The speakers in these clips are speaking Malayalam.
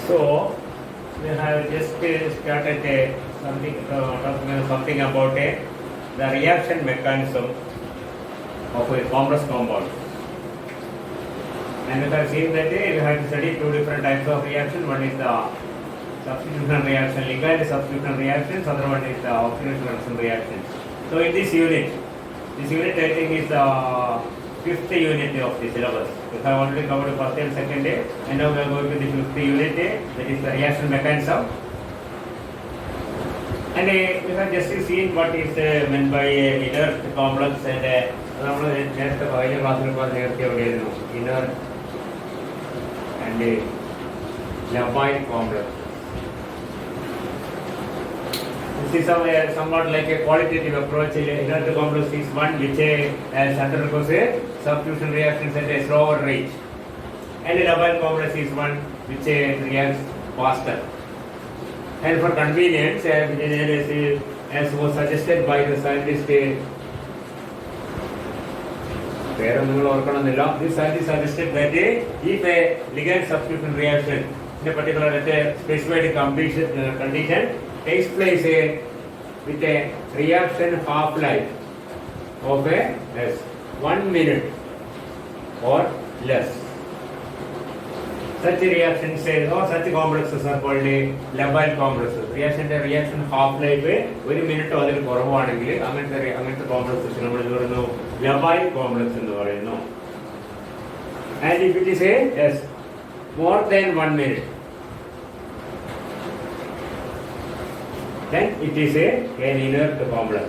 So we have just started something about the reaction mechanism of a complex compound. And we have seen that we have to study two different types of reaction. One is the substitution reaction, ligand substitution reactions. Other one is the oxidation reduction reaction. So in this unit I think is the fifth unit of the syllabus. We have already covered first and second day, and now we are going to the fifth unit, that is the reaction mechanism. And we have just seen what is meant by inert complex and നേരത്തെ കഴിഞ്ഞ ക്ലാസ്സിൽ നേരത്തെ എവിടെയായിരുന്നു inert and labile complex. This is somewhat like a qualitative approach. Inert complex is one which undergoes a substitution reactions at a slower rate, and a labile complex is one which reacts faster. And for convenience, as was suggested by the scientist, this scientist suggested that if a ligand substitution reaction in a particular specified condition takes place with a reaction half-life of a 1 minute or less, such reactions or such complexes are called labile complexes. Reaction half-life 1 minute or കുറവാണെങ്കിൽ അങ്ങനത്തെ കോംപ്ലക്സസ് നമ്മൾ എന്ത് പറയുന്നു, labile complex എന്ന് പറയുന്നു. And if it is more than 1 minute, then it is an inert complex.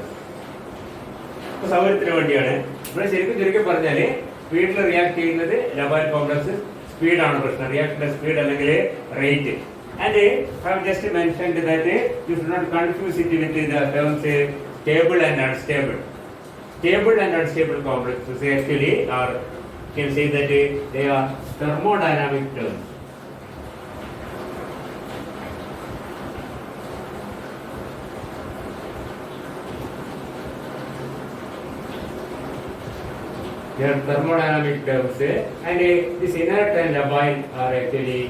അപ്പോൾ സൗകര്യത്തിന് വേണ്ടിയാണ് ഇവിടെ ശരിക്കും പറഞ്ഞാൽ സ്പീഡിൽ റിയാക്ട് ചെയ്യുന്നത് labile complex. സ്പീഡാണ് പ്രശ്നം, റിയാക്ഷന്റെ സ്പീഡ് അല്ലെങ്കിൽ rate. And I have just mentioned that you should not confuse it with the terms stable and unstable. Stable and unstable complexes actually are, you can say that they are thermodynamic terms. They are thermodynamic terms, and this inert and labile are actually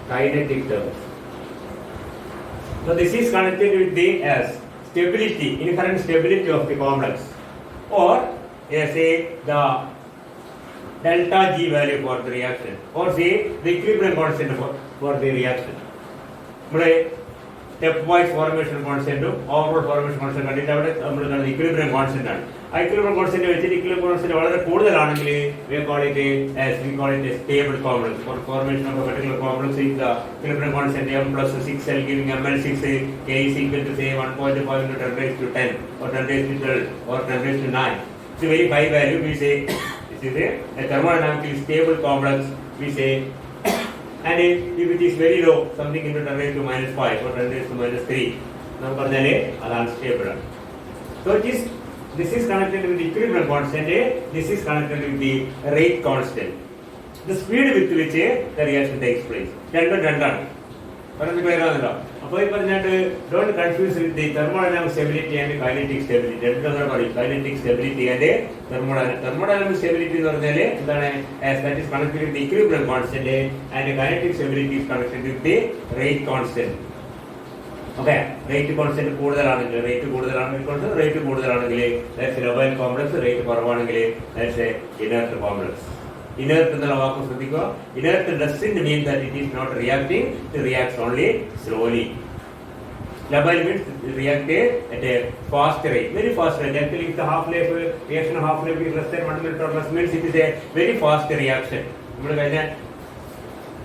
kinetic terms. So this is connected with the stability, inherent stability of the complex, or say the delta G value for the reaction, or say the equilibrium constant for the reaction. Stepwise formation constant, overall formation constant കണ്ടിട്ട് അവിടെ നമ്മൾ equilibrium constant ആണ്. Equilibrium constant വെച്ചിട്ട് equilibrium constant വളരെ കൂടുതലാണെങ്കിൽ we call it a stable complex. For formation of a particular complex, if the equilibrium constant m plus 6L giving ml6, K is equal to say 1.5 into 10 raised to 10 or 10 raised to 12 or 10 raised to 9. It's a very high value. We say this is a thermodynamically stable complex. We say, and if it is very low, something into 10 raised to -5 or 10 raised to -3, നാം പറഞ്ഞാലേ അത് unstable ആണ്. So this is connected with the equilibrium constant, this is connected with the rate constant, the speed with which the reaction takes place. രണ്ടാണ് പറഞ്ഞത് ക്ലിയർ ആണല്ലോ. അപ്പോൾ ഈ പറഞ്ഞിട്ട് don't confuse with the thermodynamic stability and kinetic stability. രണ്ടെണ്ണം പറയും, kinetic stability and thermodynamic stability എന്ന് പറഞ്ഞാൽ എന്താണ്, that is connected with the equilibrium constant, and kinetic stability is connected with the rate constant. Okay, rate constant കൂടുതലാണെങ്കിൽ labile കോംപ്ലക്സ്, റേറ്റ് കുറവാണെങ്കിൽ inert കോംപ്ലക്സ്. Inert എന്നുള്ള വാക്ക് ശ്രദ്ധിക്കുക. Inert doesn't mean that it is not reacting, it reacts only slowly. Labile means react at a fast rate, very fast rate. Actually, if the reaction half-life is less than 1 minute or less, means it is a very fast reaction. നമ്മൾ കഴിഞ്ഞ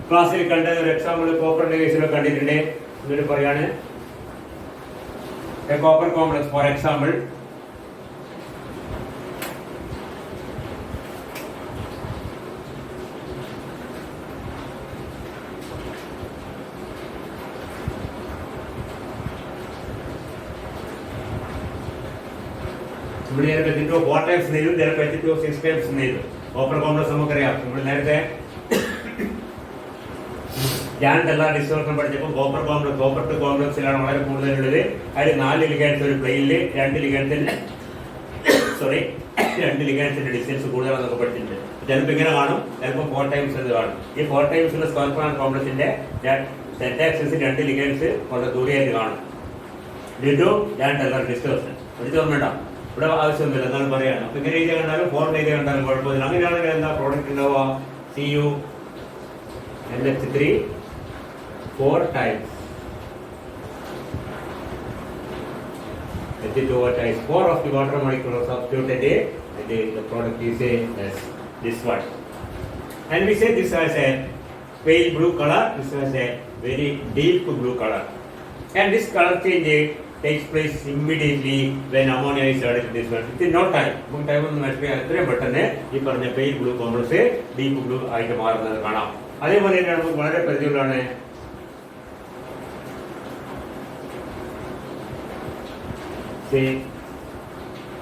ക്ലാസ്സിൽ കണ്ട ഒരു എക്സാമ്പിൾ കോപ്പറിന്റെ കേസിലൊക്കെ കണ്ടിട്ടുണ്ട്. എന്നിട്ട് പറയാണ് a copper complex, for example, ഇവിടെ ഞാൻ വെച്ചിട്ട് 4 ടൈംസ് നെയ്തു, ചിലപ്പോൾ വെച്ചിട്ട് 6 ടൈംസ് നെയ്തു. കോപ്പർ കോംപ്ലക്സ് നമുക്കറിയാം. നമ്മൾ നേരത്തെ ഞാൻ എല്ലാ ഡിസ്റ്റോർഷൻ പഠിച്ചപ്പോൾ കോപ്പർ ടു കോംപ്ലക്സിലാണ് വളരെ കൂടുതലുള്ളത്. അതിൽ 4 ലിഗാൻസ് ഒരു പ്ലെയിനിൽ, 2 ലിഗാൻസിന്റെ ഡിസ്റ്റൻസ് കൂടുതലാണെന്നൊക്കെ പഠിച്ചിട്ടുണ്ട്. ചിലപ്പോൾ ഇങ്ങനെ കാണും, ചിലപ്പോൾ 4 ടൈംസ് എന്ന് കാണും. ഈ 4 ടൈംസിന്റെ സ്ക്വയർ കോംപ്ലക്സിന്റെ സെറ്റ് ആക്സിസ് രണ്ട് ലിഗൻസ് വളരെ ദൂരെയായിട്ട് കാണും. ഡ്യൂ ടു ലാൻഡ് ടെല്ലർ ഡിസ്റ്റോർഷൻ. പഠിച്ച് ഓർമ്മയുണ്ടോ? ഇവിടെ ആവശ്യമൊന്നുമില്ല, എന്നാലും പറയാണ്. അപ്പൊ ഇങ്ങനെ എഴുതി കണ്ടാലും ഫോർ എഴുതി കണ്ടാലും കുഴപ്പമില്ല. അങ്ങനെയാണെങ്കിൽ എന്താ പ്രോഡക്റ്റ് ഉണ്ടാവുക? CuNH3 4 times H2O times 4 of the water molecule are substituted and the product is as this one. And we say this has a pale blue color, this has a very deep blue color. And this color change takes place immediately when ammonia is added to this one. Within no time. Time on the material button ഈ പറഞ്ഞ pale blue complex deep blue ആയിട്ട് മാറുന്നത് കാണാം. അതേപോലെ തന്നെ നമുക്ക് വളരെ പരിചയമുള്ളതാണ്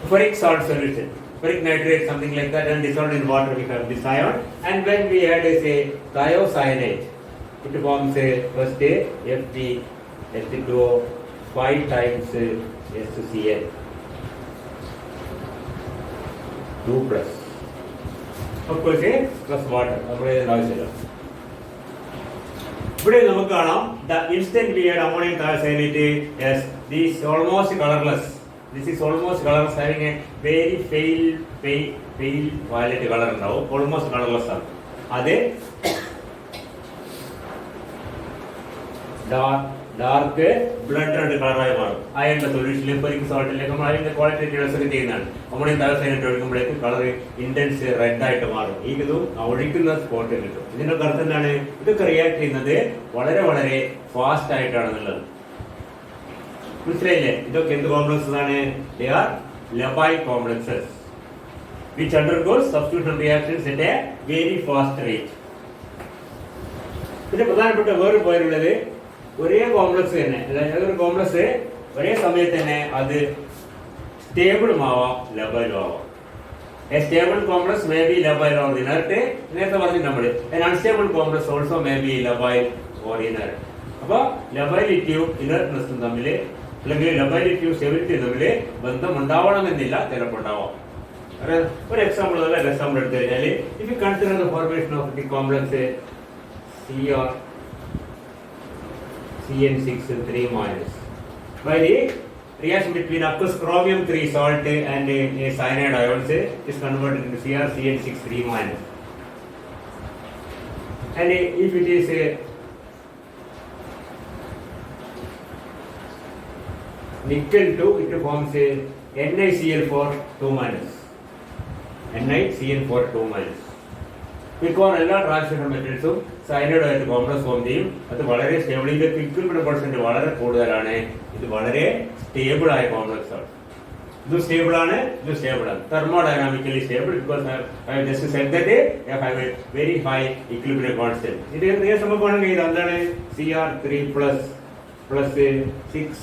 ferric salt solution, ferric nitrate, something like that, and dissolved in water we have this ion. And when we add thiocyanate, it forms first Fe2O 5 times SCl 2 plus. Of course plus water. ഇവിടെ നമുക്ക് കാണാം the instant we add ammonium thiocyanate, yes, this is almost colorless. This is almost colorless, having a very pale violet color ഉണ്ടാവും. Almost colorless ആണ്. അതേ ഡാർക്ക് ബ്ലഡ് റെഡ് കളറായി മാറും. അയണിന്റെ സൊല്യൂഷനിൽ ഫെറിക് സോൾട്ടിലേക്ക് നമ്മൾ അതിന്റെ ക്വാളിറ്റേറ്റീവ് ടെസ്റ്റ് ചെയ്യുന്നതാണ്. അമ്മോണിയം thiocyanate ഒഴിക്കുമ്പോഴേക്ക് കളർ ഇന്റൻസ് റെഡ് ആയിട്ട് മാറും. ഈ ഇതും ഒഴിക്കുന്ന സ്പോട്ട് കിട്ടും. ഇതിന്റെ അർത്ഥം എന്താണ്? ഇതൊക്കെ റിയാക്ട് ചെയ്യുന്നത് വളരെ വളരെ ഫാസ്റ്റ് ആയിട്ടാണെന്നുള്ളത് മനസ്സിലായില്ലേ? ഇതൊക്കെ എന്ത് കോംപ്ലക്സസ് ആണ്? They are labile complexes which undergoes substitution reactions at a very fast rate. പിന്നെ പ്രധാനപ്പെട്ട വേറെ പോയിന്റ് ഉള്ളത്, ഒരേ കോംപ്ലക്സ് തന്നെ, അതായത് ഒരു കോംപ്ലക്സ് ഒരേ സമയത്ത് തന്നെ അത് സ്റ്റേബിളും ആവാം ലബൈലും ആവാം. A stable complex may be labile or inert. നേരത്തെ പറഞ്ഞു നമ്മൾ an unstable complex also may be labile or inert. അപ്പോൾ ലബൈലിറ്റിയും ഇനർട്ട്നെസ്സും തമ്മിൽ അല്ലെങ്കിൽ ലബൈലിറ്റിയും സ്റ്റെബിലിറ്റിയും തമ്മിൽ ബന്ധം ഉണ്ടാവണമെന്നില്ല, ചിലപ്പോൾ ഉണ്ടാവാം. ഒരു എക്സാമ്പിൾ എടുത്തു കഴിഞ്ഞാൽ if you consider the formation of the complex CnCN6 3 minus by the reaction between aqueous chromium 3 salt and a cyanide ions is converted into CrCN6 3 minus. And if it is nickel 2, it forms a NiCl4 2 minus. NiCl4 2 minus. മിക്കവാറും എല്ലാ ട്രാൻസ്മിഷൻ മെറ്റീരിയൽസും സയനൈഡായിട്ട് കോംപ്ലക്സ് ഫോം ചെയ്യും. അത് വളരെ സ്റ്റേബിൾ. ഇതിന്റെ ഇക്വിലിബ്രിയം പെർസെന്റ് വളരെ കൂടുതലാണ്. ഇത് വളരെ സ്റ്റേബിൾ ആയ കോംപ്ലക്സ് ആണ്. ഇത് സ്റ്റേബിൾ ആണ്, ഇത് സ്റ്റേബിൾ ആണ്. Thermodynamically stable because I just said that I have A very high equilibrium constant. ഇത് ഏത് സംഭവമാണെങ്കിൽ ഇത് എന്താണ്? Cr3 plus 6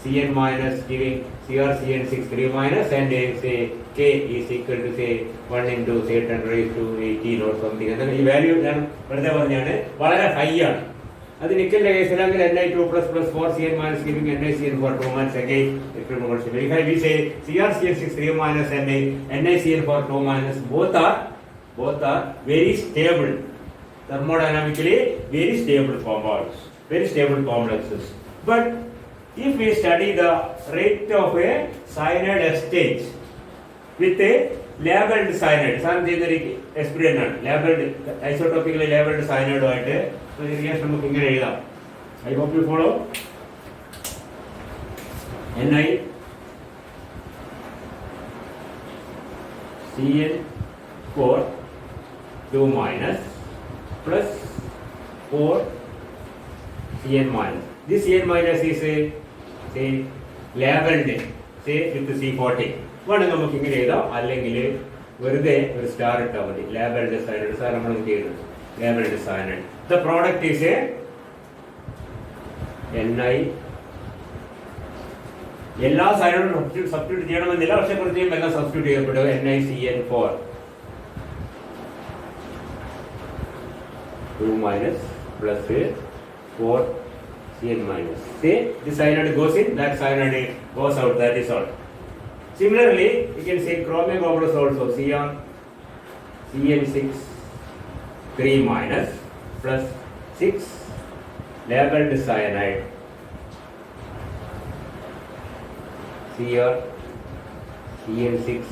Cn minus giving CrCN6 3 minus, and say K is equal to say 1 into say 10 raised to 18 or something. ഈ വാല്യൂ ഞാൻ വെറുതെ പറഞ്ഞാണ്, വളരെ ഹൈ ആണ്. അത് നിക്കലിന്റെ കേസിലാണെങ്കിൽ Ni2 plus 4 Cn minus giving NiCl4 2 minus again very high. We say CrCN6 3 minus and NiCl4 2 minus both are very stable, thermodynamically very stable compounds, very stable complexes. But if we study the rate of a cyanide exchange with a labeled cyanide, സാധനം ചെയ്യുന്നൊരു എക്സ്പീരിയൻസ് ആണ്. ലാബിൾഡ് ഐസോട്ടോപ്പിക്കലി ലാബിൾഡ് സയനൈഡുമായിട്ട് റിയാക്ഷൻ നമുക്ക് ഇങ്ങനെ എഴുതാം. I hope you follow. NiCl4 2 minus plus 4 Cn minus. This Cn minus is say labeled say with C40. വേണമെങ്കിൽ നമുക്ക് ഇങ്ങനെ എഴുതാം, അല്ലെങ്കിൽ വെറുതെ ഒരു സ്റ്റാർ ഇട്ടാൽ മതി. ലാബിൾഡ് സയനൈഡ് സാർ നമ്മൾ ചെയ്യുന്നത് labelled cyanide. The product is Ni. എല്ലാ സയനൈഡും സബ്സ്റ്റിറ്റ്യൂട്ട് ചെയ്യണമെന്നില്ല, പക്ഷെ കുറച്ച് എല്ലാം സബ്സ്റ്റിറ്റ്യൂട്ട് ചെയ്യപ്പെടും. NiCN4 2 minus plus 4 Cn minus. Say this cyanide goes in, that cyanide goes out, that is all. Similarly, you can say chromium complex also CrCN6 3 minus plus 6 labeled cyanide Cr Cl6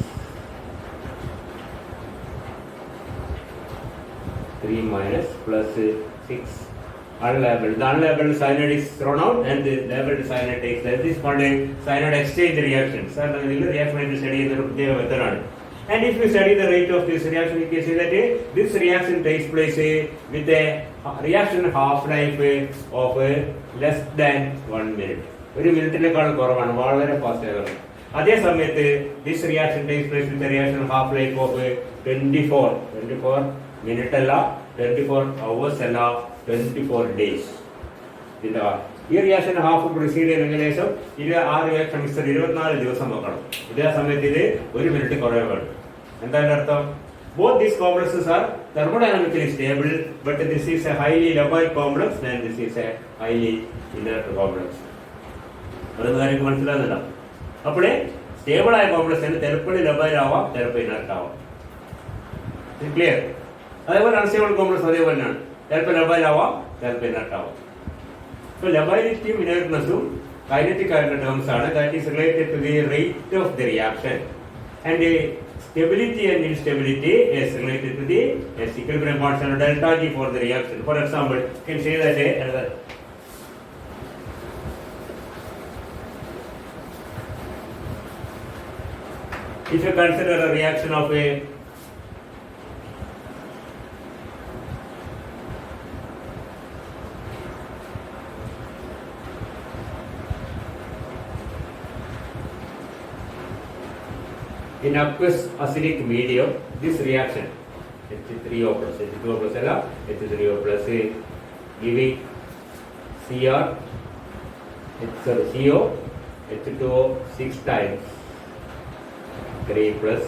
3 minus plus 6 unlabeled. The unlabeled cyanide is thrown out and the labeled cyanide takes place. This is called a cyanide exchange reaction. Reaction study is a method. And if you study the rate of this reaction, you can see that this reaction takes place with a reaction half-life of less than 1 minute. ഒരു മിനിറ്റിനേക്കാൾ കുറവാണ്, വളരെ ഫാസ്റ്റ് ആകുന്നത്. അതേ സമയത്ത് this reaction takes place with a reaction half-life of 24 minute അല്ല, 24 hours അല്ല, 24 days. ഈ റിയാക്ഷൻ ഹാഫ് പ്രൊസീഡ് ചെയ്യാൻ ഏകദേശം 24 ദിവസം നോക്കണം. ഇതേ സമയത്ത് ഇത് 1 മിനിറ്റ് കുറവ് വേണം. എന്താണ് അർത്ഥം? Both these complexes are thermodynamically stable, but this is a highly labile complex and this is a highly inert complex. അതൊന്നും കാര്യങ്ങൾക്ക് മനസ്സിലാകുന്നില്ല. അപ്പോഴേ സ്റ്റേബിൾ ആയ കോംപ്ലക്സിന് ചിലപ്പോൾ ലബൈൽ ആവാം, ചിലപ്പോൾ ഇനർട്ട് ആവാം. ക്ലിയർ? അതേപോലെ അൺസ്റ്റേബിൾ കോംപ്ലക്സ് അതേപോലെയാണ്, ചിലപ്പോൾ ലബൈൽ ആവാം, ചിലപ്പോൾ ഇനർട്ട് ആവാം. അപ്പോൾ ലബൈലിറ്റിയും ഇനർട്ട്നെസ്സും കൈനറ്റിക് ആയിട്ടുള്ള ടേംസ് ആണ്. That is related to the rate of the reaction and stability and instability is related to the equilibrium constant delta G for the reaction. For example, you can say that if you consider a reaction of a in aqueous acidic medium, this reaction H3O plus H2O plus H3O plus giving Cr CO H2O 6 times 3 plus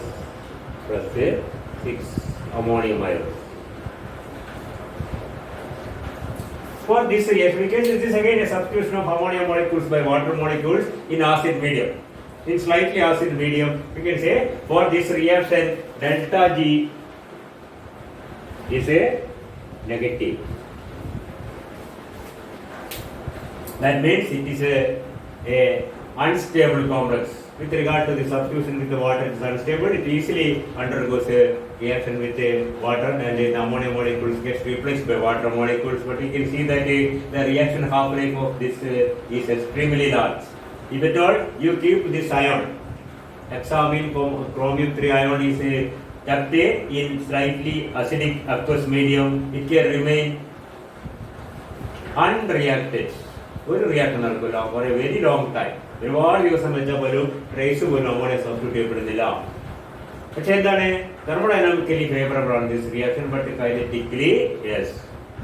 6 ammonium ions. For this reaction, we can see this again a substitution of ammonium molecules by water molecules in acid medium. In slightly acid medium, you can say for this reaction delta G is a negative. That means it is a unstable complex. With regard to the substitution with the water, it is unstable. It easily undergoes a reaction with water and the ammonia molecules gets replaced by water molecules. But you can see that the reaction half-life of this is extremely large. If at all you keep this ion, hexamine chromium 3 ion is kept in slightly acidic aqueous medium, it can remain unreacted. ഒരു റിയാക്ഷൻ നടക്കില്ല for a very long time. ഒരുപാട് ദിവസം വെച്ചാൽ പോലും ട്രേസ് പോലും അമോണിയ സബ്സ്റ്റിറ്റ്യൂട്ട് ചെയ്യപ്പെടുന്നില്ല. പക്ഷെ എന്താണ്, തെർമോഡൈനാമിക്കലി ഫേവറബിൾ ആണ് this reaction, but kinetically yes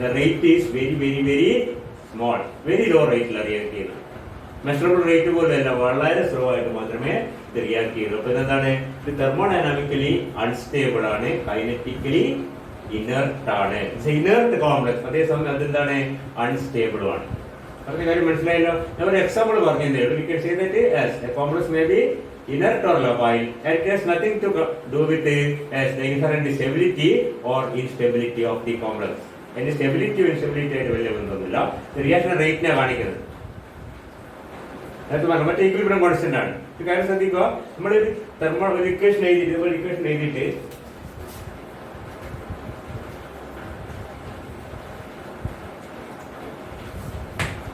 the rate is very very very small, very low റേറ്റിലാണ് റിയാക്ട് ചെയ്യുന്നത്. മെഷറബിൾ റേറ്റ് പോലെയല്ല, വളരെ സ്ലോ ആയിട്ട് മാത്രമേ ഇത് റിയാക്ട് ചെയ്യുള്ളൂ. അപ്പൊ എന്താണ്, ഇത് തെർമോഡൈനാമിക്കലി അൺസ്റ്റേബിൾ ആണ്, കൈനറ്റിക്കലി ഇനർട്ട് ആണ്. ഇനർട്ട് കോംപ്ലക്സ്, അതേസമയം അതെന്താണ്, അൺസ്റ്റേബിൾ ആണ്. പറഞ്ഞ കാര്യം മനസ്സിലായല്ലോ. ഞാൻ ഒരു എക്സാമ്പിൾ പറഞ്ഞതേ ഉള്ളൂ. You can say that as a complex may be inert or labile and it has nothing to do with as the inherent stability or instability of the complex. അതിന്റെ സ്റ്റെബിലിറ്റി ഇൻസ്റ്റെബിലിറ്റി ആയിട്ട് വലിയ ബന്ധമൊന്നുമില്ല. റിയാക്ഷൻ റേറ്റിനെ കാണിക്കുന്നത് മറ്റേ ഈക്വിലിബ്രിയം കോൺസ്റ്റന്റ് ആണ്. ഒരു കാര്യം ശ്രദ്ധിക്കുക, നമ്മളൊരു തെർമോ ഇക്വേഷൻ എഴുതിയിട്ട്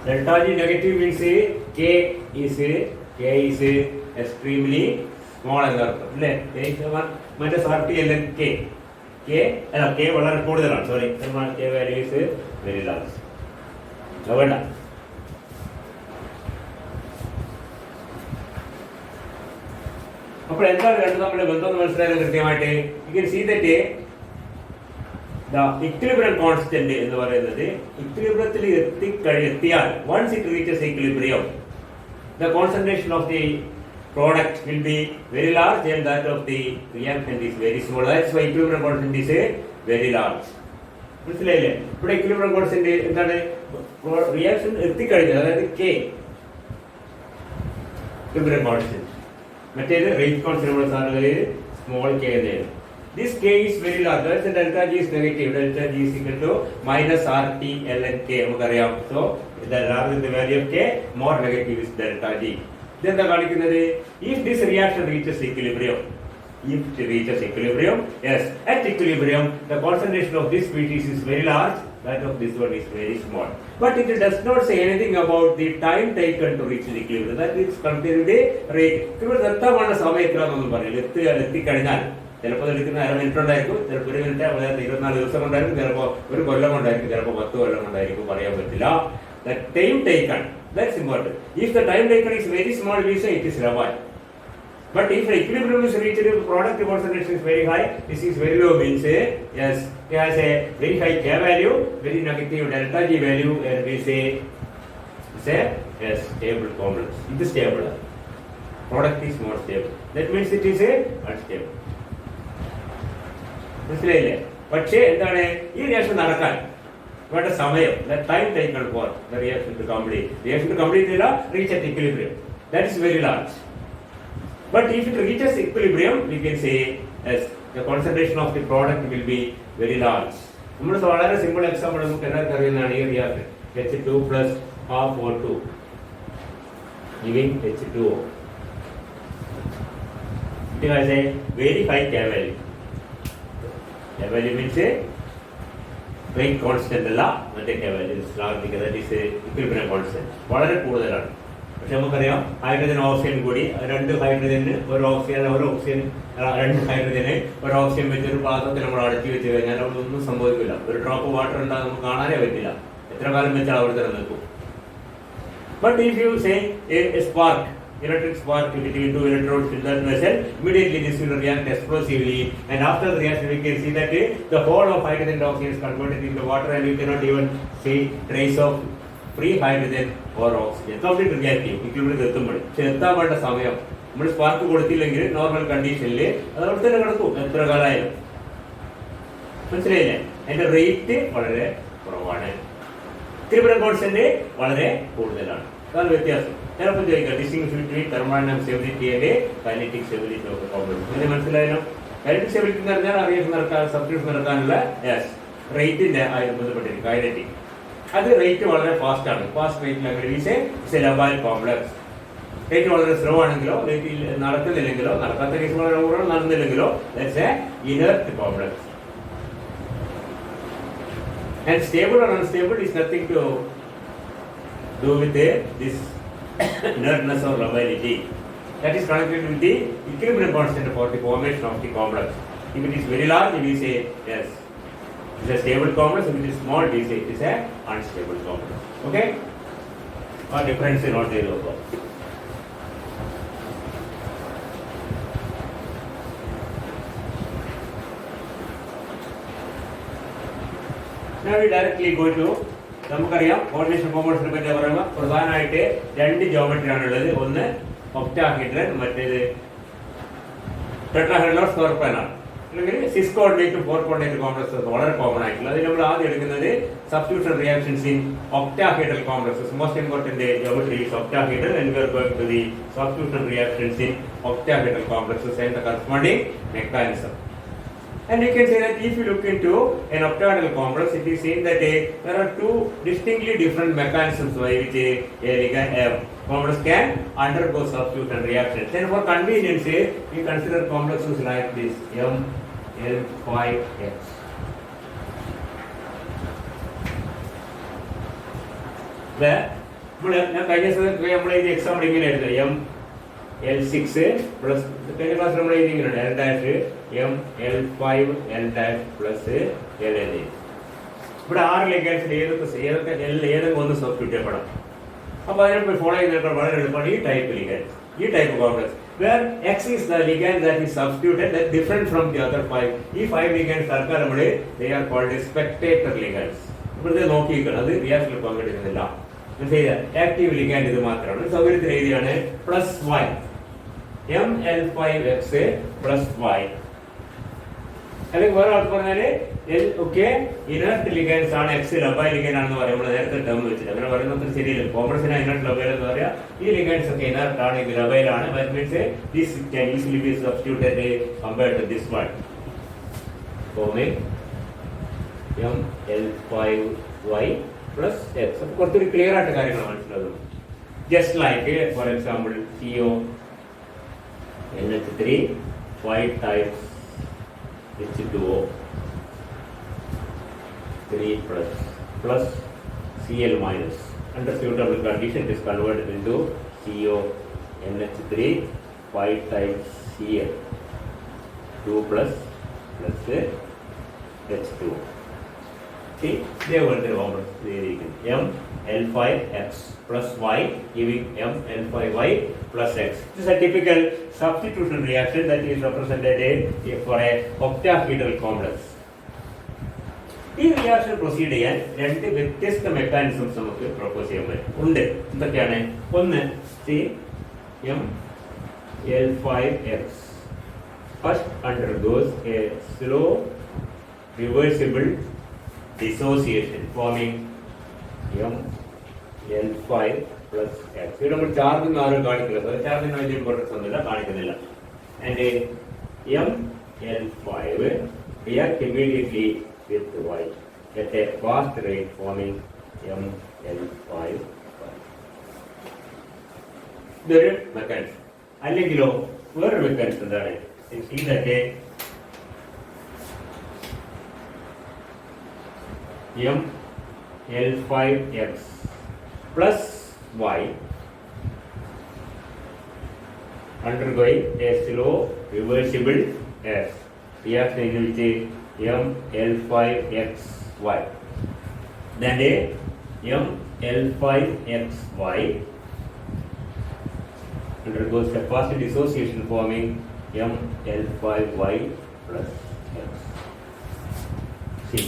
delta G negative means K is extremely small എന്നർത്ഥം അല്ലേ. മറ്റേ സർട്ടി അല്ല K വളരെ കൂടുതലാണ്. Sorry, K value is very large. വേണ്ട. അപ്പോൾ എന്താണ് രണ്ടും തമ്മിലുള്ള ബന്ധം എന്ന് മനസ്സിലായാലും കൃത്യമായിട്ട് you can see that the equilibrium constant എന്ന് പറയുന്നത് ഇക്വിലിബ്രിയത്തിൽ എത്തിയാൽ once it reaches equilibrium the concentration of the product will be very large and that of the reactant is very small. That's why equilibrium constant is very large. മനസ്സിലായില്ലേ? ഇവിടെ equilibrium constant എന്താണ്, റിയാക്ഷൻ എത്തിക്കഴിഞ്ഞാൽ അതായത് K equilibrium constant, മറ്റേത് റേറ്റ് കോൺസ്റ്റന്റ് നമ്മൾ സാധാരണ സ്മോൾ K എന്നായിരുന്നു. this K is very large. That's delta G is negative. Delta G is equal to minus RT ln K. നമുക്കറിയാം. So the larger the value of K, more negative is delta G. ഇതെന്താ കാണിക്കുന്നത്? If this reaction reaches equilibrium, if it reaches equilibrium, yes, at equilibrium, the concentration of this species is very large, that of this one is very small. But it does not say anything about the time taken to reach the equilibrium. That is considered the rate. ഇപ്പോൾ എത്താനുള്ള സമയം എത്രയാണെന്നൊന്നും പറയില്ല. എത്തിക്കഴിഞ്ഞാൽ ചിലപ്പോൾ എടുക്കുന്ന 1/2 മിനിറ്റ് ഉണ്ടായിരിക്കും, ചിലപ്പോൾ 1 മിനിറ്റ്, അതായത് 24 ദിവസം കൊണ്ടായിരിക്കും, ചിലപ്പോൾ 1 കൊല്ലം കൊണ്ടായിരിക്കും, ചിലപ്പോൾ 10 കൊല്ലം കൊണ്ടായിരിക്കും, പറയാൻ പറ്റില്ല. The time taken, that's important. If the time taken is very small, we say it is Raman. But if the equilibrium is reached, the product concentration is very high, this is very low, means yes, it has a very high K value, very negative delta G value, and we say yes, stable complex. It is stable. Product is more stable. That means it is a unstable. മനസ്സിലായില്ലേ? പക്ഷേ എന്താണ് ഈ റിയാക്ഷൻ നടക്കാൻ വേണ്ട സമയം, time taken for the reaction to complete ഇല്ല, reach at equilibrium, that is very large. But if it reaches equilibrium, we can say yes, the concentration of the product will be very large. നമ്മൾ വളരെ സിമ്പിൾ എക്സാമ്പിൾ നമുക്ക് എല്ലാവർക്കും അറിയുന്നതാണ് ഈ reaction. H2 plus half O2 giving H2O. It has a very high K value. K value means a rate constant അല്ല, മറ്റേ K value is large because that is a equilibrium constant. വളരെ കൂടുതലാണ്. പക്ഷെ നമുക്കറിയാം ഹൈഡ്രജൻ ഓക്സിജൻ കൂടി, 2 ഹൈഡ്രജന് ഒരു ഓക്സിജൻ, ഒരു ഓക്സിജൻ 2 ഹൈഡ്രജന് ഒരു ഓക്സിജൻ വെച്ച് ഒരു പാത്രത്തിൽ നമ്മൾ അടച്ചു വെച്ച് കഴിഞ്ഞാൽ അവിടെ ഒന്നും സംഭവിക്കില്ല. ഒരു ഡ്രോപ്പ് വാട്ടർ ഉണ്ടാകും, നമുക്ക് കാണാനേ പറ്റില്ല. എത്ര കാലം വെച്ചാൽ അവിടെ തന്നെ നിൽക്കും. But if you say A spark, electric spark between 2 electrodes in that vessel, immediately this will react explosively, and after the reaction we can see that the whole of hydrogen and oxygen is converted into water, and you cannot even see trace of free hydrogen or oxygen. Complete reactive. Equilibrium എത്തുമ്പോൾ എത്താൻ വേണ്ട സമയം നമ്മൾ സ്പാർക്ക് കൊടുത്തില്ലെങ്കിൽ നോർമൽ കണ്ടീഷനിൽ അത് അവിടെ തന്നെ കിടക്കും എത്ര കാലമായാലും. മനസ്സിലായില്ലേ? അതിന്റെ റേറ്റ് വളരെ കുറവാണ്, ഇക്വിലിബ്രിയം കോൺസ്റ്റന്റ് വളരെ കൂടുതലാണ്. അതാണ് വ്യത്യാസം. ചിലപ്പോൾ ചോദിക്കാം distinction between thermodynamic stability and kinetic stability of the compound. ഇതിനെ മനസ്സിലായാലും കൈനറ്റിക് സ്റ്റെബിലിറ്റി എന്ന് പറഞ്ഞാൽ റിയാക്ഷൻ നടക്കാൻ, സബ്സ്റ്റിറ്റ്യൂഷൻ നടക്കാനുള്ള റേറ്റിന്റെ ബന്ധപ്പെട്ടിരിക്കും. കൈനറ്റിക് അത് റേറ്റ് വളരെ ഫാസ്റ്റ് ആണ്. ഫാസ്റ്റ് റേറ്റിൽ ലബൈൽ കോംപ്ലക്സ്. റേറ്റ് വളരെ സ്ലോ ആണെങ്കിലോ, റേറ്റിൽ നടക്കുന്നില്ലെങ്കിലോ, നടക്കാത്ത കേസ് വളരെ കൂടുതൽ നടന്നില്ലെങ്കിലോ, that's a inert complex. And stable or unstable is nothing to do with this inertness or lability. That is connected with the equilibrium constant for the formation of the complex. If it is very large, we say yes, it is a stable complex. If it is small, we say it is a unstable complex. Okay? Or difference is not there also. Now we directly go to, നമുക്കറിയാം കോർഡിനേഷൻ കോമ്പൗണ്ട്സിനെ പറ്റി പറയുമ്പോൾ പ്രധാനമായിട്ട് 2 ജോമെട്രി ആണുള്ളത്. ഒന്ന് ഒക്ടാഹീഡ്രൻ, മറ്റേത് ടെട്രാഹെഡ്രൽ ഓർ സ്ക്വയർ പ്ലാനാർ. അല്ലെങ്കിൽ 6 കോർഡിനേറ്റ് 4 കോർഡിനേറ്റ് കോംപ്ലക്സസ് വളരെ കോമൺ ആയിട്ടുള്ള. അതിൽ നമ്മൾ ആദ്യം എടുക്കുന്നത് substitution reactions in octahedral complexes. Most important geometry is octahedral, and we are going to the substitution reactions in octahedral complexes and the corresponding mechanism. And you can say that if you look into an octahedral complex, it is seen that there are 2 distinctly different mechanisms by which a complex can undergo substitution reactions. And for convenience, we consider complexes like this ML5X. ഞാൻ കഴിഞ്ഞ നമ്മൾ ഈ എക്സാമ്പിൾ ഇങ്ങനെ എഴുതാം. L6 plus കഴിഞ്ഞ ക്ലാസ് നമ്മൾ എഴുതിയിട്ടുണ്ട് L dash ML5 L dash plus LN. ഇവിടെ 6 ലിഗൻഡ്സിൽ ഏതൊക്കെ ഒന്ന് സബ്സ്റ്റിറ്റ്യൂട്ട് ചെയ്യപ്പെടാം. അപ്പോൾ അതിനെ ഫോളോ ചെയ്യുന്നതിനേക്കാൾ വളരെ എളുപ്പമാണ് ഈ ടൈപ്പ് ലിഗൻഡ്, ഈ type complex where X is the ligand that is substituted, that different from the other 5. ഈ 5 ligands സർക്കാർ നമ്മൾ they are called as spectator ligands. ഇവിടുത്തെ നോക്കിയിരിക്കണം, അത് റിയാക്ഷനിൽ പങ്കെടുക്കുന്നില്ല. ആക്റ്റീവ് ലിഗാൻഡ് ഇത് മാത്രമാണ്. സൗകര്യത്തിന് എഴുതിയാണ് plus y ML5X plus y. അല്ലെങ്കിൽ വേറെ ആൾക്ക് പറഞ്ഞാല് ഒക്കെ ഇനർട്ട് ലിഗൻസ് ആണ്, എക്സ് ലബൈൽ ലിഗൻ ആണെന്ന് പറയും. നമ്മൾ നേരത്തെ ടേം വെച്ചിട്ട് അങ്ങനെ പറയുന്നത് ശരിയില്ല. കോംപ്ലക്സിന് ഇനർട്ട് ലബൈൽ എന്ന് പറയാം. ഈ ലിഗൻസ് ഒക്കെ ഇനർട്ട് ആണ്, ഇത് ലബൈൽ ആണ്. That means this can easily be substituted compared to this one. forming ML5Y plus X. അപ്പോൾ കുറച്ചൊരു ക്ലിയർ ആയിട്ട് കാര്യങ്ങൾ മനസ്സിലാകും. Just like for example CO NH3 Y types H2O 3 plus Cl minus. Under suitable condition, it is converted into CO NH3 Y types Cl 2 plus H2O. See, they were the numbers. ML5X plus Y giving ML5Y plus X. This is a typical substitution reaction that is represented for a octahedral complex. ഈ റിയാക്ഷൻ പ്രൊസീഡ് ചെയ്യാൻ രണ്ട് വ്യത്യസ്ത മെക്കാനിസംസ് നമുക്ക് പ്രൊപ്പോസ് ചെയ്യാൻ പറ്റും ഉണ്ട്. എന്തൊക്കെയാണ്? ഒന്ന് ML5X first undergoes a slow reversible dissociation forming ML5 plus X. ഇവിടെ നമ്മൾ ചാർജിന് ആരും കാണിക്കില്ല, ചാർജിന് വലിയ ഇമ്പോർട്ടൻസ് ഒന്നുമില്ല, കാണിക്കുന്നില്ല. And ML5 react immediately with Y at a fast rate forming ML5. ഇതൊരു മെക്കാനിസം. അല്ലെങ്കിലോ വേറൊരു മെക്കാനിസം എന്താണ്? ഇതൊക്കെ ML5X plus Y undergoing a slow reversible reaction in which ML5XY. Then ML5XY undergoes a fast dissociation forming ML5Y plus X. See,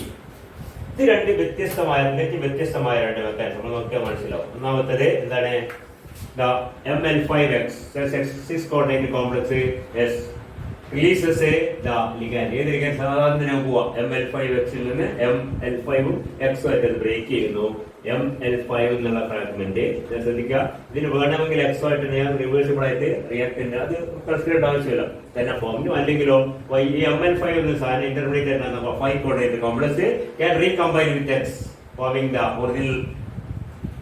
ഇത് രണ്ട് വ്യത്യസ്തമായ രണ്ട് മെക്കാനിസം നമ്മൾ നോക്കിയാൽ മനസ്സിലാവും. ഒന്നാമത്തേത് എന്താണ്? ML5X X6 coordinate complex S releases the ligand. ഏത് ലിഗാൻഡ്? സാധാരണ പോവാ ML5X ൽ നിന്ന് ML5 ഉം X ആയിട്ട് ബ്രേക്ക് ചെയ്യുന്നു. ML5 എന്നുള്ള ഫ്രാഗ്മെന്റ് ശ്രദ്ധിക്കുക. ഇതിന് വേണമെങ്കിൽ X ആയിട്ട് റിവേഴ്സിബിൾ ആയിട്ട് റിയാക്ടന്റ് അത് കൺസിഡർ ആവശ്യമില്ല തന്നെ ഫോമിനും. അല്ലെങ്കിലോ ഈ ML5 എന്ന സാധനം ഇന്റർമീഡിയറ്റ് എന്ന 5 coordinate complex can recombine with X forming the original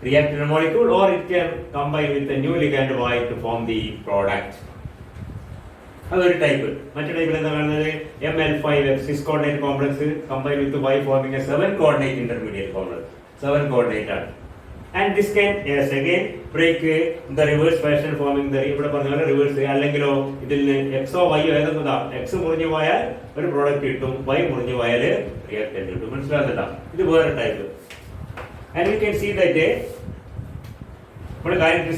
reactant molecule, or it can combine with a new ligand Y to form the product. അതൊരു ടൈപ്പ്. മറ്റു ടൈപ്പിൽ എന്താ പറയുന്നത്? ML5X 6 coordinate complex combined with Y forming a 7 coordinate intermediate complex. 7 coordinate ആണ്. And this can again break the reverse fashion forming the ഇവിടെ പറഞ്ഞ പോലെ റിവേഴ്സ്. അല്ലെങ്കിലോ ഇതിൽ എക്സോ വൈയോ ഏതൊക്കെ X മുറിഞ്ഞു പോയാൽ ഒരു പ്രോഡക്റ്റ് കിട്ടും, Y മുറിഞ്ഞു പോയാൽ റിയാക്ടന്റ് കിട്ടും. മനസ്സിലാകുന്നുണ്ടോ? ഇത് വേറെ type. And you can see that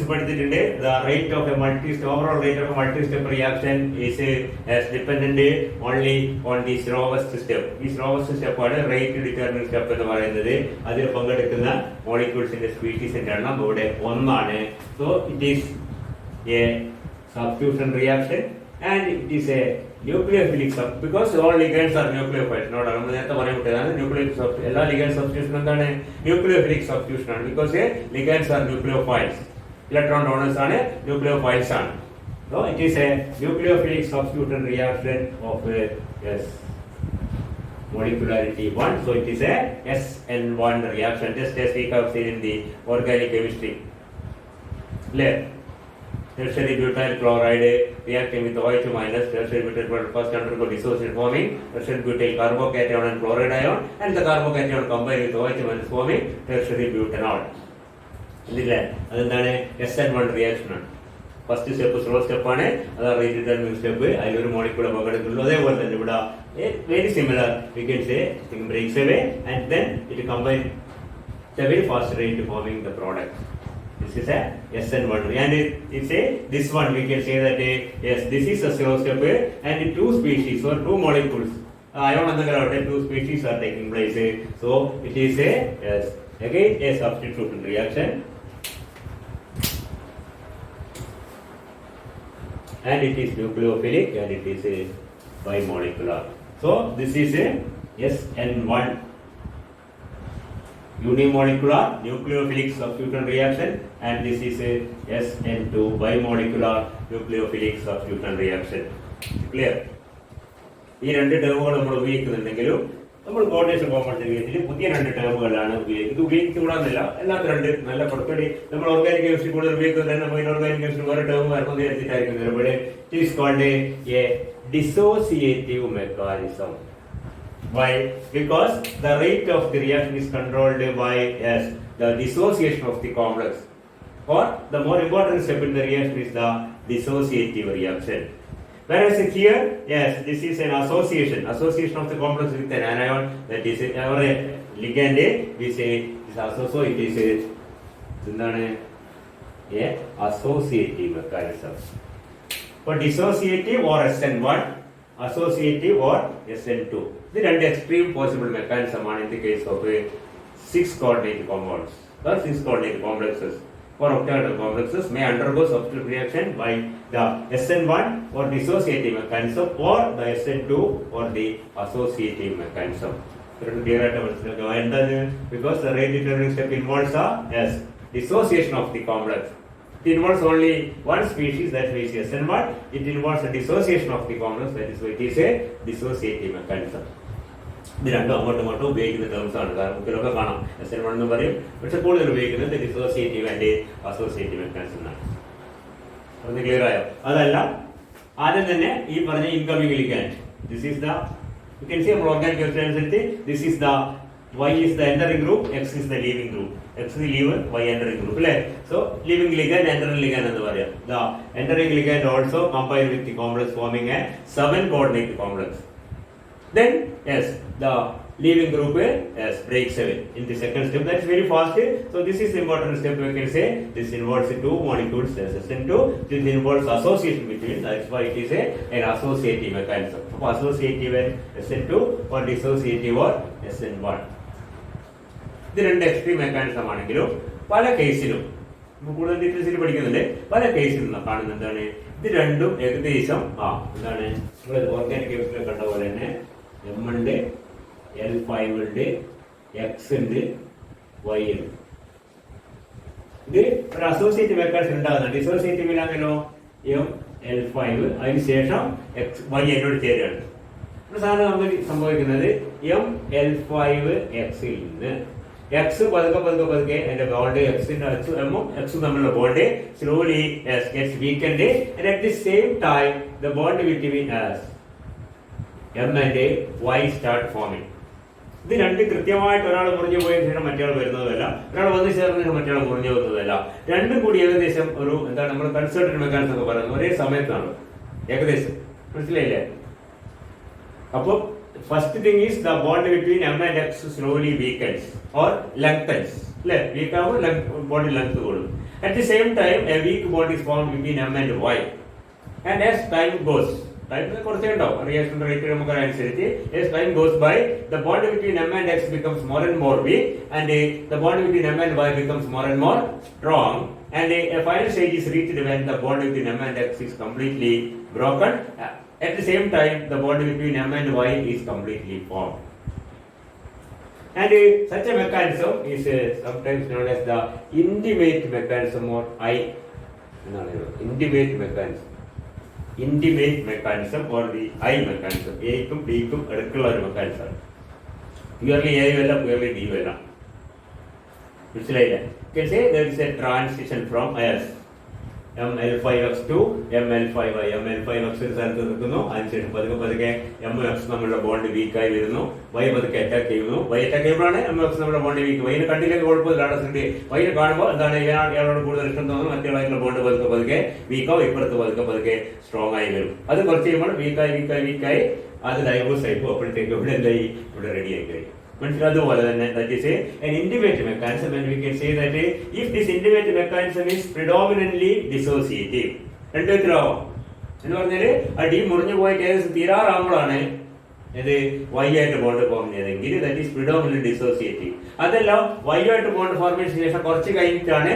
പഠിച്ചിട്ടുണ്ട്. The rate of a overall rate of a multi-step reaction is dependent only on the slowest step. ഈ slowest step ആണ് റേറ്റ് ഡിറ്റർമിനന്റ് സ്റ്റെപ്പ് എന്ന് പറയുന്നത്. അതിൽ പങ്കെടുക്കുന്ന മോളിക്യൂൾസിന്റെ സ്പീഷീസിന്റെ എണ്ണം ഇവിടെ 1 ആണ്. So it is a substitution reaction and it is a nucleophilic substitution because all ligands are nucleophiles. നമ്മൾ നേരത്തെ പറഞ്ഞതാണ് ന്യൂക്ലിയോഫിലിക് സബ്സ്റ്റിറ്റ്യൂഷൻ. എല്ലാ ലിഗാൻഡ് സബ്സ്റ്റിറ്റ്യൂഷൻ എന്താണ്? ന്യൂക്ലിയോഫിലിക് സബ്സ്റ്റിറ്റ്യൂഷൻ ആണ്. because ligands are nucleophiles. Electron donors ആണ്, nucleophiles ആണ്. So it is a nucleophilic substitution reaction of molecularity 1. So it is a SN1 reaction, just as we have seen in the organic chemistry. Tertiary butyl chloride reacting with OH minus tertiary butyl chloride first undergo dissociation forming tertiary butyl carbocation and chloride ion, and the carbocation combined with OH minus forming tertiary butanol. ഇതില്ലേ അതെന്താണ്? SN1 റിയാക്ഷൻ ആണ്. ഫസ്റ്റ് സ്റ്റെപ്പ് സ്ലോ സ്റ്റെപ്പ് ആണ്, അതാണ് റേറ്റ് ഡിറ്റർമിനന്റ് സ്റ്റെപ്പ്. അതിലൊരു മോളിക്യൂൾ പങ്കെടുക്കുള്ളൂ. അതേപോലെ തന്നെ ഇവിടെ very similar. We can say thing breaks away and then it combines at a very fast rate forming the product. This is a SN1 and it's a this one we can say that yes, this is a slow step and two species or two molecules ion and the two species are taking place. So it is a yes, again a substitution reaction and it is nucleophilic and it is a bimolecular. So this is a SN1 unimolecular nucleophilic substitution reaction and this is a SN2 bimolecular nucleophilic substitution reaction. Clear? ഈ രണ്ട് ടേമുകൾ നമ്മൾ ഉപയോഗിക്കുന്നുണ്ടെങ്കിലും നമ്മൾ കോർഡിനേഷൻ കോമ്പൗണ്ട് കേസിൽ പുതിയ രണ്ട് ടേമുകളാണ് ഉപയോഗിക്കുന്നത്. ഇത് ഉപയോഗിച്ചുകൂടാന്നില്ല, അല്ലാത്ത രണ്ട് നല്ല പുറത്തുപടി നമ്മൾ ഓർഗാനിക് കെമിസ്ട്രി കൂടുതൽ ഉപയോഗിക്കുന്നത് നമ്മൾ ഇൻഓർഗാനിക് കെമിസ്ട്രി വേറെ ടേം വരുന്നത് വെച്ചിട്ടായിരിക്കും ഇവിടെ. It is called a dissociative mechanism. Why? Because the rate of the reaction is controlled by the dissociation of the complex. Or the more important step in the reaction is the dissociative reaction. Whereas here, yes, this is an association of the complex with an anion. That is our ligand. We say this also it is a associative mechanism. For dissociative or SN1, associative or SN2. The രണ്ട് extreme possible mechanism ആണ് in the case of a 6 coordinate compounds or 6 coordinate complexes or octagonal complexes may undergo substitution reaction by the SN1 or dissociative mechanism or the SN2 or the associative mechanism. Clear ആയിട്ട് മനസ്സിലാക്കുക എന്താണ്? Because the rate determining step involves a dissociation of the complex. It involves only one species, that is SN1. It involves a dissociation of the complex, that is why it is a dissociative mechanism. ഇത് രണ്ടും അങ്ങോട്ടും ഉപയോഗിക്കുന്ന ടേംസ് ആണ്. കാരണം ഇതിലൊക്കെ കാണാം SN1 എന്ന് പറയും, പക്ഷെ കൂടുതൽ ഉപയോഗിക്കുന്നത് ഡിസോസിയേറ്റീവ് ആൻഡ് അസോസിയേറ്റീവ് മെക്കാനിസം ആണ്. ഒന്ന് ക്ലിയർ ആയോ? അതല്ല, ആദ്യം തന്നെ ഈ പറഞ്ഞ incoming ligand, this is the you can see നമ്മൾ ഓർഗാനിക് കെമിസ്ട്രി അനുസരിച്ച് this is the Y is the entering group, X is the leaving group. X is leaving, Y entering group. So leaving ligand, entering ligand എന്ന് പറയാം. The entering ligand also combined with the complex forming a 7 coordinate complex. Then yes, the leaving group breaks away in the second step. That's very fast. So this is important step. We can say this involves two molecules SN2. This involves association between. That's why it is an associative mechanism. So associative SN2 or dissociative or SN1. ഇത് രണ്ട് എക്സ്ട്രീം മെക്കാനിസം ആണെങ്കിലും പല കേസിലും കൂടുതൽ ഡീറ്റെയിൽസിൽ പഠിക്കുന്നുണ്ട്. പല കേസിലും കാണുന്നത് എന്താണ്? ഇത് രണ്ടും ഏകദേശം എന്താണ് നമ്മൾ ഓർഗാനിക് കെമിസ്ട്രി കണ്ട പോലെ തന്നെ M ഉണ്ട്, L5 ഉണ്ട്, X ഉണ്ട്, Y ഉണ്ട്. ഇത് ഒരു അസോസിയേറ്റീവ് മെക്കാനിസം ഉണ്ടാകുന്നുണ്ട്. ഡിസോസിയേറ്റീവിലാണല്ലോ ML5, അതിനുശേഷം Y എന്നോട് ചേരുകയാണ്. സാധാരണ നമുക്ക് സംഭവിക്കുന്നത് ML5X ൽ നിന്ന് X പതുക്കെ എന്റെ ബോണ്ട് എക്സിന്റെ എമ്മും എക്സും തമ്മിലുള്ള bond slowly gets weakened, and at the same time the bond between M and Y start forming. ഇത് രണ്ട് കൃത്യമായിട്ട് ഒരാൾ മുറിഞ്ഞു പോയ ശേഷം മറ്റയാൾ വരുന്നതല്ല, ഒരാൾ വന്നു ചേർന്ന ശേഷം മറ്റയാൾ മുറിഞ്ഞു പോകുന്നതല്ല. രണ്ടും കൂടി ഏകദേശം ഒരു എന്താണ് നമ്മൾ കൺസൾട്ടന്റ് മെക്കാനിസം ഒക്കെ പറയുന്നത് ഒരേ സമയത്താണ് ഏകദേശം. മനസ്സിലായില്ലേ? അപ്പൊ first thing is the bond between M and X slowly weakens or lengthens. Weak bond length കൂടും. At the same time a weak bond is formed between M and Y. And as time goes, കുറച്ചേ ഉണ്ടാവും റിയാക്ഷൻ റേറ്റ് നമുക്ക് അനുസരിച്ച് as time goes by the bond between M and X becomes more and more weak, and the bond between M and Y becomes more and more strong, and a final stage is reached when the bond between M and X is completely broken. At the same time, the bond between M and Y is completely formed. And such a mechanism is sometimes known as the intimate mechanism or intimate mechanism or the I mechanism. A ക്കും B ക്കും അടുത്തുള്ള ഒരു മെക്കാനിസം. പ്യൂർലി A അല്ല, പ്യൂർലി D അല്ല. മനസ്സിലായില്ലേ? You can say there is a transition from ML5X to ML5Y. ML5X സ്ഥലത്ത് നിൽക്കുന്നു, അതിനുശേഷം പതുക്കെ MX നമ്മളുടെ ബോണ്ട് വീക്കായി വരുന്നു, Y പതുക്കെ അറ്റാക്ക് ചെയ്യുന്നു. Y അറ്റാക്ക് ചെയ്യുമ്പോഴാണ് MX നമ്മുടെ ബോണ്ട് വീക്ക്. Yനെ കണ്ടില്ലെങ്കിൽ കുഴപ്പമില്ല, Yനെ കാണുമ്പോൾ എന്താണ് ഇയാളോട് കൂടുതൽ ഇഷ്ടം തോന്നുന്നു, മറ്റുള്ളവരുടെ ബോണ്ട് പതുക്കെ വീക്കാവും, ഇപ്പുറത്ത് പതുക്കെ സ്ട്രോങ് ആയി വരും. അത് കുറച്ച് കഴിയുമ്പോൾ വീക്കായി അത് ഡൈവേഴ്സ് ആയി പോകും. അപ്പോഴത്തേക്ക് ഇവിടെ എന്തായി, ഇവിടെ റെഡി ആയി കഴിയും. മനസ്സിലാതുപോലെ തന്നെ that is an intimate mechanism, and we can say that if this intimate mechanism is predominantly dissociative. രണ്ടു വിധത്തിലാവും എന്ന് പറഞ്ഞാല് ആ ഡി മുറിഞ്ഞു പോയിട്ട് ഏകദേശം തീരാറാകുമ്പോഴാണ് ഇത് Y ആയിട്ട് ബോണ്ട് ഫോം ചെയ്തെങ്കിൽ that is predominantly dissociative. അതല്ല Y ആയിട്ട് ബോണ്ട് ഫോർമേഷന് ശേഷം കുറച്ച് കഴിഞ്ഞിട്ടാണ്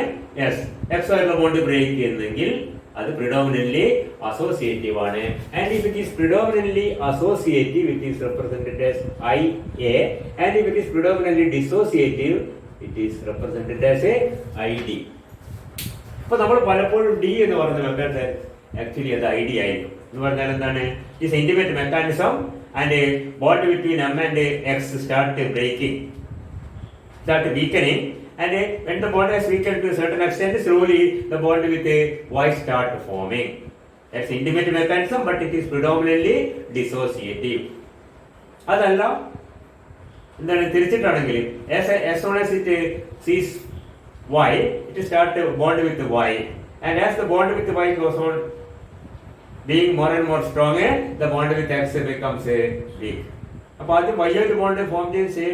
X ആയിട്ടുള്ള ബോണ്ട് ബ്രേക്ക് ചെയ്യുന്നതെങ്കിൽ അത് predominantly associative ആണ്. And if it is predominantly associative, it is represented as IA, and if it is predominantly dissociative, it is represented as a ID. അപ്പോൾ നമ്മൾ പലപ്പോഴും D എന്ന് പറയുന്ന മെക്കാനിസം ആക്ച്വലി അത് ID ആയിരിക്കും. എന്ന് പറഞ്ഞാൽ എന്താണ്? This intimate mechanism and a bond between M and X start breaking, start weakening, and when the bond has weakened to a certain extent, slowly the bond with a Y start forming. That's intimate mechanism, but it is predominantly dissociative. അതല്ല എന്താണ് തിരിച്ചിട്ടാണെങ്കിൽ as soon as it sees Y, it start a bond with Y, and as the bond with Y goes on being more and more stronger, the bond with X becomes weak. അപ്പോൾ ആദ്യം Y ആയിട്ട് ബോണ്ട് ഫോം ചെയ്ത്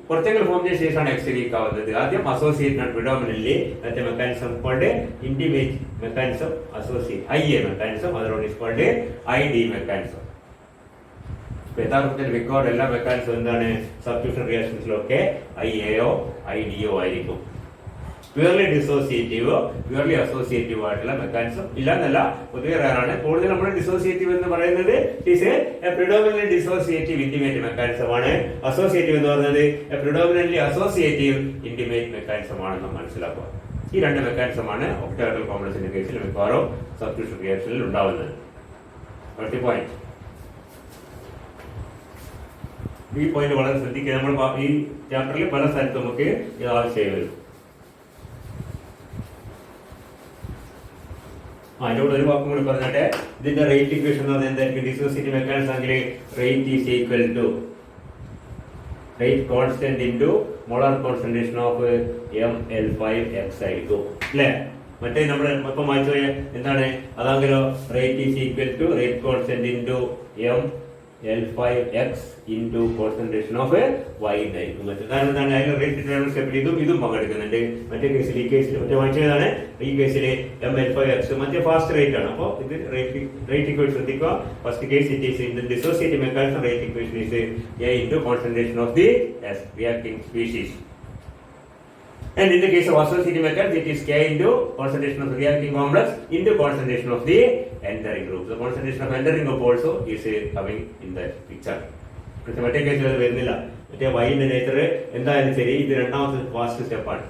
കുറച്ചെങ്കിലും ഫോം ചെയ്ത ശേഷമാണ് X വീക്ക് ആവുന്നത്. ആദ്യം അസോസിയേറ്റ് ആണ് പ്രിഡോമിനന്റ്ലി മറ്റേ mechanism called intimate mechanism associate IA mechanism, അതോടെ ഇസ് കോൾഡ് ID മെക്കാനിസം. യഥാർത്ഥത്തിൽ മിക്കവാറും എല്ലാ മെക്കാനിസം എന്താണ് സബ്സ്റ്റിറ്റ്യൂഷൻ റിയാക്ഷൻസിലൊക്കെ IAO IDO ആയിരിക്കും. പ്യൂർലി ഡിസോസിയേറ്റീവ് പ്യൂർലി അസോസിയേറ്റീവ് ആയിട്ടുള്ള മെക്കാനിസം ഇല്ലാന്നല്ല, പൊതുവെ റയറാണ്. കൂടുതൽ നമ്മൾ ഡിസോസിയേറ്റീവ് എന്ന് പറയുന്നത് is a predominantly dissociative intimate mechanism ആണ്. അസോസിയേറ്റീവ് എന്ന് പറയുന്നത് a predominantly associative intimate mechanism ആണെന്ന് മനസ്സിലാക്കുക. ഈ രണ്ട് മെക്കാനിസമാണ് ഒക്ടാഹെഡ്രൽ കോംപ്ലക്സിന്റെ കേസിൽ മിക്കവാറും സബ്സ്റ്റിറ്റ്യൂഷൻ റിയാക്ഷനിൽ ഉണ്ടാവുന്നത്. അടുത്ത പോയിന്റ്, ഈ പോയിന്റ് വളരെ ശ്രദ്ധിക്കുക. നമ്മൾ ഈ ചാപ്റ്ററിൽ പല സ്ഥലത്തും നമുക്ക് ഇത് ആവശ്യമായി വരും. അതിനോട് ഒരു വാക്കും കൂടി പറഞ്ഞിട്ട്, ഇതിന്റെ റേറ്റ് ഇക്വേഷൻ എന്ന് പറഞ്ഞാൽ എന്തായിരിക്കും? ഡിസോസിയേറ്റീവ് മെക്കാനിസം ആണെങ്കിൽ rate is equal to rate constant into molar concentration of ML5X ആയിരിക്കും അല്ലേ? മറ്റേ നമ്മൾ ഇപ്പം വായിച്ചു എന്താണ്? അതാണെങ്കിലോ rate is equal to rate constant into ML5X into concentration of Y എന്നായിരിക്കും. കാരണം എന്താണ്? അതിൽ റേറ്റ് സ്റ്റെപ്പിൽ ഇതും പങ്കെടുക്കുന്നുണ്ട്. മറ്റേ കേസിൽ ഈ കേസിൽ മറ്റേ വായിച്ചതാണ്. ഈ കേസിൽ ML5X മറ്റേ ഫാസ്റ്റ് റേറ്റ് ആണ്. അപ്പോൾ ഇത് റേറ്റ് ഇക്വേഷൻ ശ്രദ്ധിക്കുക. First case it is in the dissociative mechanism, rate equation is A into concentration of the reacting species. And in the case of associative mechanism, it is K into concentration of the reacting complex into concentration of the entering group. The concentration of entering group also is coming in the picture. മറ്റേ കേസിൽ അത് വരുന്നില്ല. മറ്റേ വൈൻ്റെ നേച്ചർ എന്തായാലും ശരി, ഇത് രണ്ടാമത്തെ ഫാസ്റ്റ് സ്റ്റെപ്പാണ്.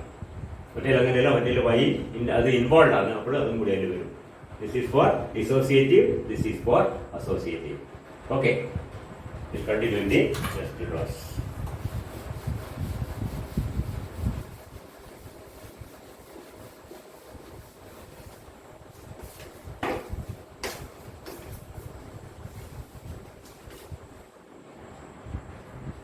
മറ്റേ അങ്ങനെയല്ല, മറ്റേ വൈ അത് ഇൻവോൾവ് ആണ്. അപ്പോൾ അതും കൂടി അതിൽ വരും. This is for dissociative, this is for associative. Okay, continue in the next class.